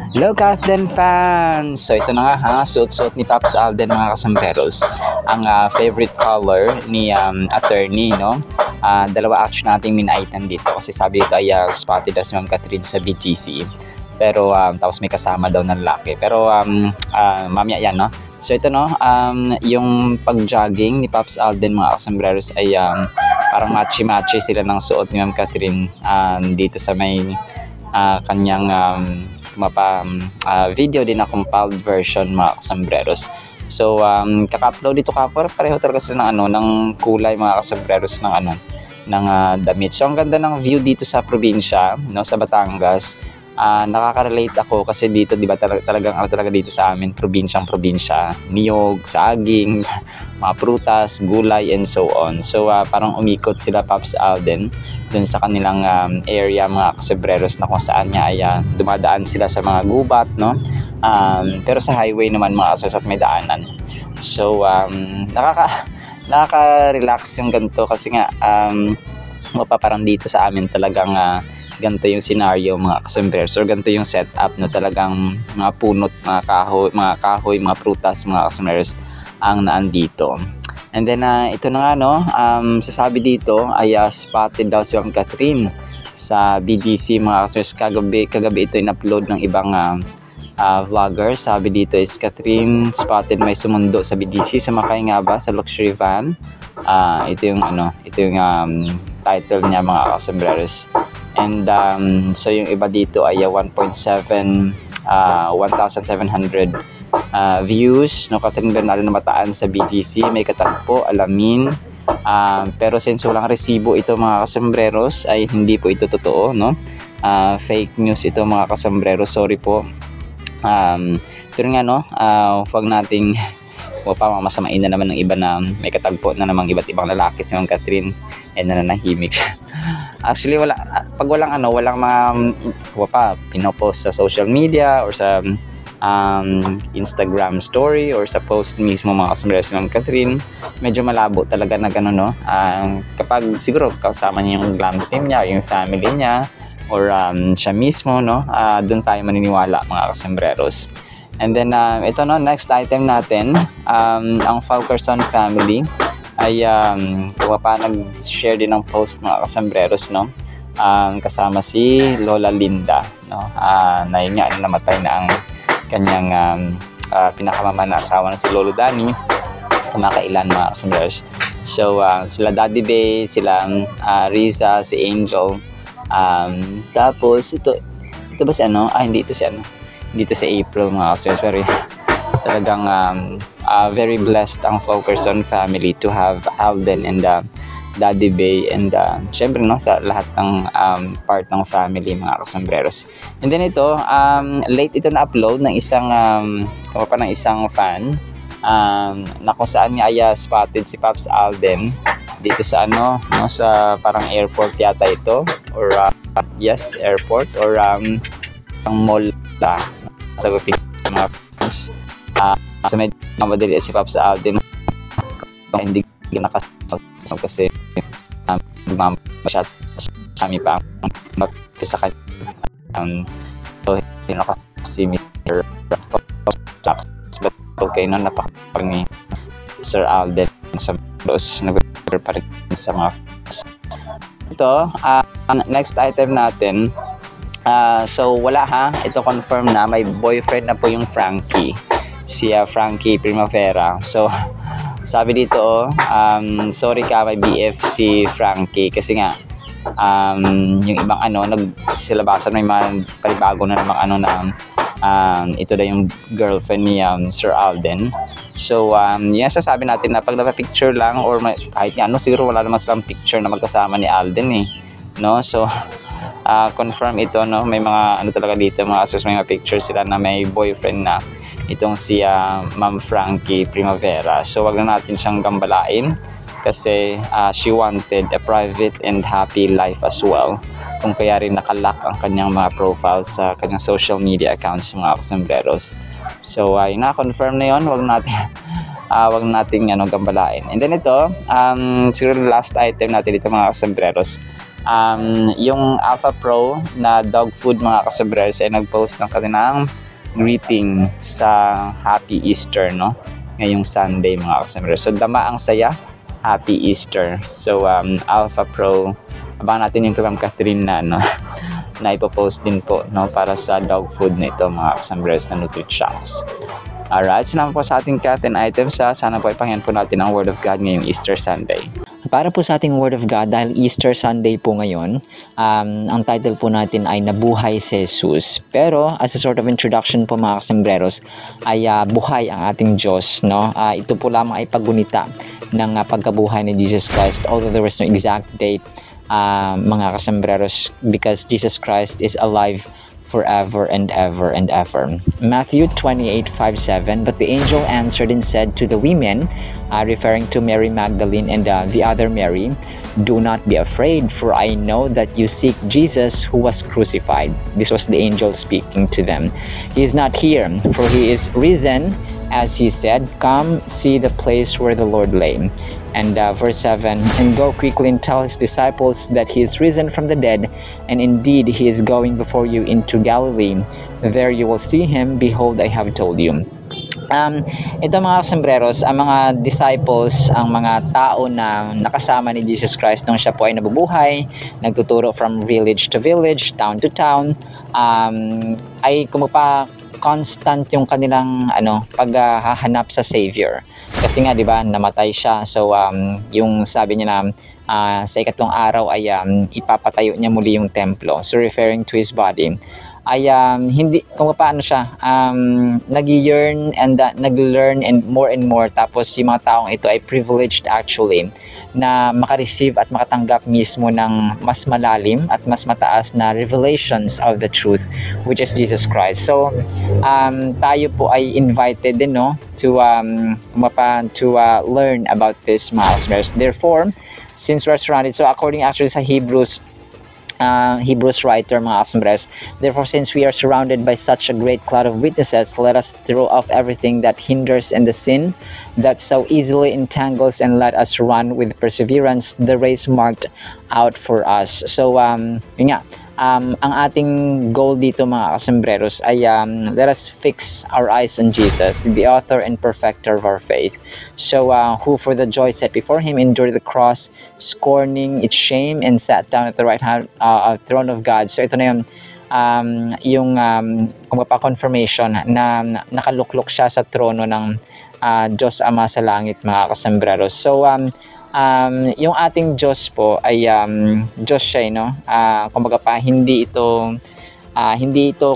Hello Kathleen fans! So ito na nga ha, suot-suot ni Pops Alden mga kasamberos. Ang favorite color ni attorney, no? Dalawa action nating min-item dito kasi sabi ito ay spotted as Ma'am Catherine sa BGC. Pero tapos may kasama daw ng lalaki. Pero mamaya yan, no? So ito no, yung pag-jogging ni Pops Alden mga kasamberos ay parang matchy-matchy sila ng suot ni Ma'am Catherine dito sa may kanyang video din na compiled version mga kasombreros. So kaka-upload dito pareho talaga sila ng ng kulay mga kasombreros ng ng damit. So ang ganda ng view dito sa probinsya, no, sa Batangas. Nakaka-relate ako kasi dito 'di ba talagang talaga dito sa amin probinsya, niyog, saging, mga prutas, gulay and so on. So parang umikot sila Pops Alden dun sa kanilang area mga kasobreros na kung saan niya ay dumadaan sila sa mga gubat, no? Pero sa highway naman mga kasobreros at may daanan. So nakaka-relax yung ganito kasi nga parang dito sa amin talagang ganito yung scenario mga kasobreros or ganito yung setup na talagang mga punot, mga kahoy, mga prutas mga kasobreros ang naandito. And then ito na nga no, sasabi dito ay spotted daw si Ma'am Catherine sa BGC mga kasobreros. Kagabi ito in-upload ng ibang vlogger. Sabi dito is Catherine spotted may sumundo sa BGC, sumakay nga ba sa luxury van. Ito yung title niya mga kasobreros. And so yung iba dito ay 1,700 views, no? Catherine Bernardo na Bataan sa BGC, may katagpo, alamin. Pero since walang resibo ito mga kasombreros ay hindi po ito totoo, no? Fake news ito mga kasombreros, sorry po. Pero nga no, wag nating masamain na naman ng iba na may katagpo na namang iba't ibang lalaki si Ma'am Catherine and nananahimik siya. Actually pag walang mga pinopost sa social media or sa Instagram story or sa post mismo mga kasombreros si Ma'am Catherine, medyo malabo talaga na gano'n, no? Kapag siguro kasama niya yung glam team niya, yung family niya or siya mismo, no? Doon tayo maniniwala mga kasombreros. And then ito no, next item natin, ang Falkerson family ay nag-share din ng post mga kasombreros, no? Kasama si Lola Linda, no? Na yun nga, namatay na ang kanyang pinakamama na asawa na si Lolo Danny kumakailan mga kasombreros. So sila Daddy Bay, sila Riza, si Angel, tapos ito ba si hindi ito si dito sa April mga kasombreros. Very talagang very blessed ang Falkerson family to have Alden and Daddy Bay and syempre no, sa lahat ng part ng family mga kasombreros. And then ito late ito na upload ng isang isang fan na kung saan niya ay spotted si Pops Alden dito sa no, sa parang airport yata ito or yes, airport or ang mall sa mga fans. So medyo madali si Pops Alden hindi nakasama kasi shot kami pa sa kanya. So nakasi Mr. but okay no, napakami Sir Alden sa dos nag-prepare sa mga ito. Next item natin, so wala ha, ito confirm na may boyfriend na po yung Frankie, si Frankie Primavera. So sabi dito sorry ka, may BF si Frankie kasi nga yung ibang nagsisilabasan may mga palibago na namang na ito na yung girlfriend ni Sir Alden. So yan sasabi natin na pag naka-picture lang or kahit nga siguro wala naman silang picture na magkasama ni Alden no. So confirm ito no, may mga talaga dito mga may mga picture sila na may boyfriend na itong si Ma'am Frankie Primavera. So wag na natin siyang gambalain kasi she wanted a private and happy life as well, kung kaya rin nakalock ang kanyang mga profiles sa kanyang social media accounts mga kasombreros. So na-confirm na yun, wag natin gambalain. And then ito siguro last item natin dito mga kasombreros, Yung Alpha Pro na dog food mga kasombrero ay nag-post ng kanilang greeting sa Happy Easter, no? Ngayong Sunday mga kasombrero. So dama ang saya, Happy Easter. So Alpha Pro, abangan natin yung kay Ma'am Catherine na na ipopost din po, no, para sa dog food na ito mga kasombrero na Nutri-Chunks. Alright, salamat po sa ating cat and items. Sana po ipangyan po natin ang Word of God ngayong Easter Sunday. Para po sa ating Word of God, dahil Easter Sunday po ngayon, ang title po natin ay Nabuhay si Jesus. Pero as a sort of introduction po mga kasembreros, ay buhay ang ating Diyos. No? Ito po lamang ay paggunita ng pagkabuhay ni Jesus Christ, although there was no exact date mga kasembreros, because Jesus Christ is alive forever and ever and ever. Matthew 28:5-7, but the angel answered and said to the women, referring to Mary Magdalene and the other Mary, do not be afraid, for I know that you seek Jesus who was crucified. This was the angel speaking to them. He is not here, for he is risen, as he said. Come, see the place where the Lord lay. And verse 7, and go quickly and tell his disciples that he is risen from the dead, and indeed he is going before you into Galilee. There you will see him. Behold, I have told you. Ito mga kasembreros, ang mga disciples, ang mga tao na nakasama ni Jesus Christ nung siya po ay nabubuhay, nagtuturo from village to village, town to town, ay kumapa constant yung kanilang paghahanap sa Savior. Kasi nga 'di ba, namatay siya. So yung sabi niya na sa ikatlong araw ay ipapatayo niya muli yung templo. So referring to his body. Ay hindi kung paano siya nag-yearn and nag-learn and more, tapos yung mga taong ito ay privileged actually na makareceive at makatanggap mismo ng mas malalim at mas mataas na revelations of the truth, which is Jesus Christ. So tayo po ay invited din to learn about this miles. Therefore, since we're surrounded, so according actually sa Hebrews writer mga kasembres, therefore since we are surrounded by such a great cloud of witnesses, let us throw off everything that hinders and the sin that so easily entangles, and let us run with perseverance the race marked out for us. So yun nga, ang ating goal dito mga kasembreros ay let us fix our eyes on Jesus, the author and perfecter of our faith. So who for the joy set before him endured the cross, scorning its shame, and sat down at the right hand throne of God. So ito na yung confirmation na nakaluklok siya sa trono ng Diyos Ama sa langit mga kasembreros. So yung ating Diyos po ay Diyos siya, kumbaga pa hindi ito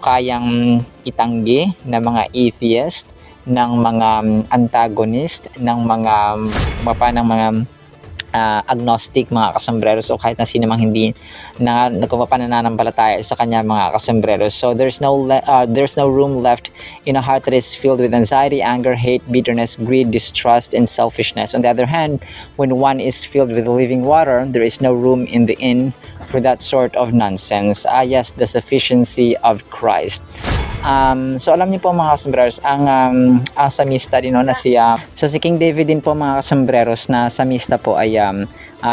kayang itanggi ng mga atheist, ng mga antagonist, ng mga agnostic mga kasembreros, o kahit na sino mang hindi na nananampalataya sa kanya mga kasembreros. So there's no room left in a heart that is filled with anxiety, anger, hate, bitterness, greed, distrust, and selfishness. On the other hand, when one is filled with living water, there is no room in the inn for that sort of nonsense. Yes, the sufficiency of Christ. So alam niyo po mga kasembreros, ang samista din na si King David din po mga kasembreros, na samista po ay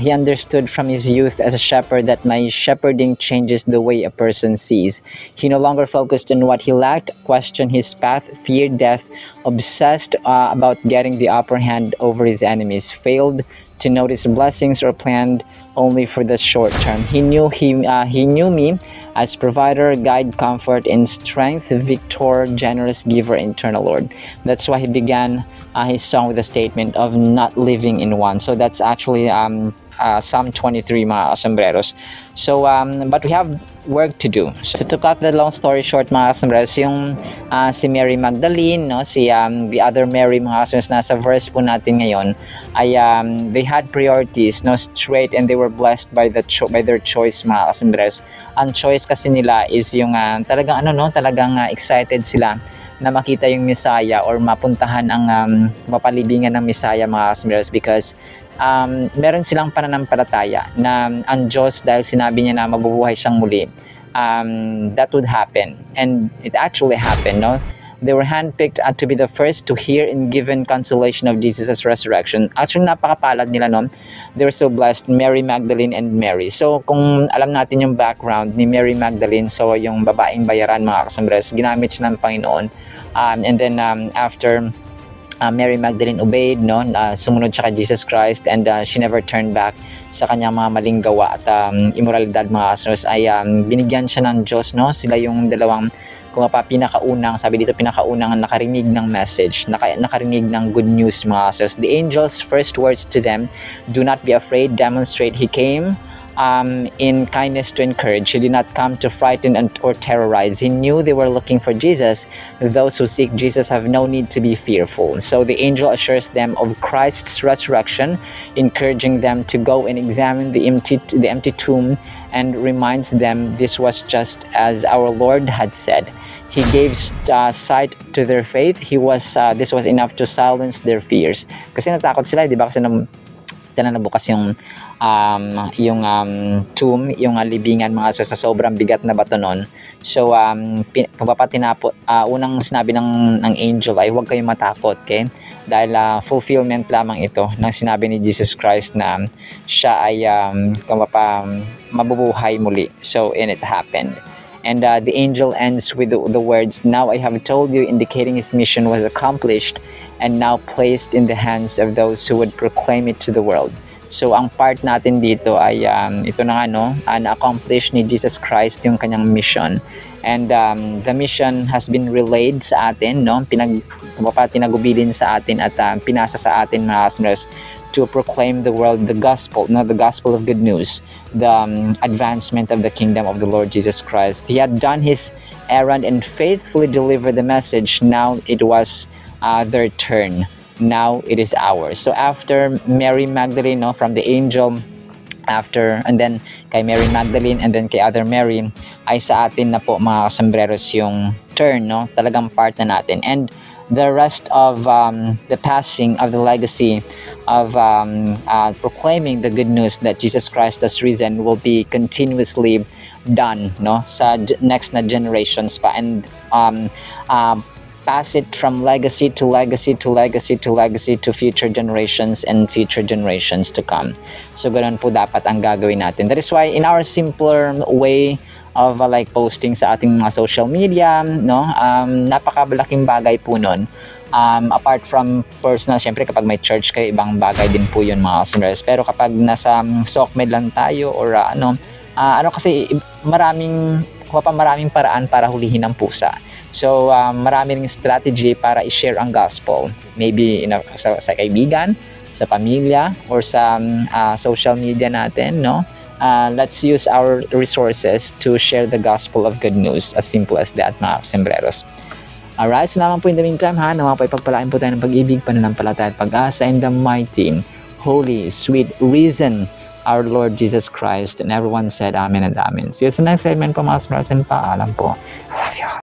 he understood from his youth as a shepherd that my shepherding changes the way a person sees. He no longer focused on what he lacked, questioned his path, feared death, obsessed about getting the upper hand over his enemies, failed to notice blessings, or planned only for the short term. He knew me as provider, guide, comfort, and strength, victor, generous giver, eternal Lord. That's why he began his song with a statement of not living in want. So that's actually Psalm 23 mga kasembreros. So but we have work to do. So to cut the long story short mga kasembreros, yung si Mary Magdalene, the other Mary mga kasembreros, nasa verse po natin ngayon ay they had priorities straight, and they were blessed by their choice mga kasembreros. Ang choice kasi nila is yung talagang excited sila na makita yung Messiah or mapuntahan ang mapalibingan ng Messiah mga kasembreros, because meron silang pananampalataya na ang Diyos, dahil sinabi niya na mabubuhay siyang muli, that would happen, and it actually happened, They were handpicked to be the first to hear and given consolation of Jesus' resurrection. Actually, napakapalad nila, no? They were so blessed, Mary Magdalene and Mary. So, kung alam natin yung background ni Mary Magdalene, so yung babaeng bayaran, mga kasambres, ginamit siya ng Panginoon. And then, after Mary Magdalene obeyed, no? Sumunod siya kay Jesus Christ, and she never turned back sa kanyang mga maling gawa at immoralidad, mga kasambres, ay binigyan siya ng Diyos, no? Sila yung dalawang, kung pinakaunang, sabi dito, pinakaunang nakarinig ng message, nakarinig ng good news, mga kasambres. The angel's first words to them, "Do not be afraid," demonstrate he came in kindness to encourage. He did not come to frighten or terrorize. He knew they were looking for Jesus. Those who seek Jesus have no need to be fearful. So the angel assures them of Christ's resurrection, encouraging them to go and examine the empty tomb, and reminds them this was just as our Lord had said. He gave sight to their faith. This was enough to silence their fears. Kasi natakot sila, di ba? Kasi nabukas yung tomb, yung libingan, mga sa sobrang bigat na bato nun. So, unang sinabi ng angel ay huwag kayong matakot, okay? Dahil fulfillment lamang ito ng sinabi ni Jesus Christ na siya ay mabubuhay muli. So, and it happened. And the angel ends with the words, "Now I have told you," indicating his mission was accomplished and now placed in the hands of those who would proclaim it to the world. So, ang part natin dito ay ito na nga, no? Na-accomplish ni Jesus Christ yung kanyang mission. And the mission has been relayed sa atin, no? Tinagubilin sa atin at pinasa sa atin, mga kasambres, to proclaim the world the gospel, no? The gospel of good news, the advancement of the kingdom of the Lord Jesus Christ. He had done his errand and faithfully delivered the message. Now it was their turn. Now it is ours. So after Mary Magdalene, no, from the angel, and then kay Mary Magdalene, and then kay other Mary, ay sa atin na po, mga kasambreros, yung turn, no? Talagang part na natin. And the rest of the passing of the legacy of proclaiming the good news that Jesus Christ has risen will be continuously done, no, sa next na generations pa, and pass it from legacy to legacy to legacy to legacy to future generations and future generations to come. So ganoon po dapat ang gagawin natin. That is why in our simpler way of posting sa ating mga social media, no, napakabalaking bagay po nun. Apart from personal, syempre kapag may church kayo, ibang bagay din po yun, mga kasambres. Pero kapag nasa SOCMED lang tayo, or kasi maraming paraan para hulihin ang pusa. So, marami ring strategy para i-share ang gospel. Maybe sa kaibigan, sa pamilya, or sa social media natin, no? Let's use our resources to share the gospel of good news. As simple as that, mga kasambreros. Alright, so naman po in the meantime, naman po ipagpalain po tayo ng pag-ibig, pananampalataya at pag-asa in the mighty, holy, sweet, risen, our Lord Jesus Christ. And everyone said Amen and Amen. See you sa next segment po, mga kasambreros, and paalam po. I love you.